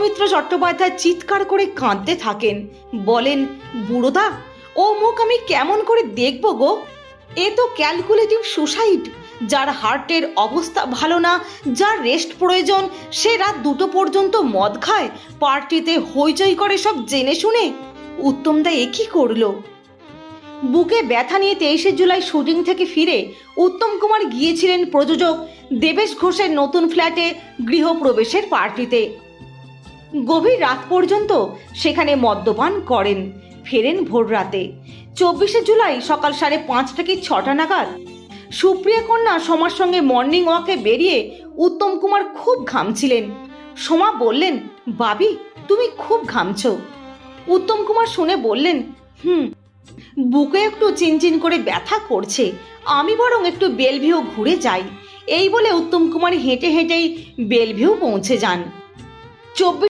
সৌমিত্র চট্টোপাধ্যায় চিৎকার করে কাঁদতে থাকেন। বলেন, বুড়োদা, ও মুখ আমি কেমন করে দেখব গো? এ তো ক্যালকুলেটিভ সুসাইড। যার হার্টের অবস্থা ভালো না, যার রেস্ট প্রয়োজন, সে রাত 2টো পর্যন্ত মদ খায়, পার্টিতে হইচই করে সব জেনে শুনে। উত্তমদা এ কি করলো? বুকে ব্যথা নিয়ে 23শে জুলাই শুটিং থেকে ফিরে উত্তম কুমার গিয়েছিলেন প্রযোজক দেবেশ ঘোষের নতুন ফ্ল্যাটে গৃহপ্রবেশের পার্টিতে। গভীর রাত পর্যন্ত সেখানে মদ্যপান করেন, ফেরেন ভোর রাতে। 24শে জুলাই সকাল 5:30 কি 6টা নাগাদ সুপ্রিয়া কন্যা সোমার সঙ্গে মর্নিং ওয়াকে বেরিয়ে উত্তম কুমার খুব ঘামছিলেন। সোমা বললেন, বাবি তুমি খুব ঘামছো। উত্তম কুমার শুনে বললেন, বুকে একটু চিনচিন করে ব্যথা করছে, আমি বরং একটু বেলভিউ ঘুরে যাই। এই বলে উত্তম কুমার হেঁটে হেঁটেই বেলভিউ পৌঁছে যান। 24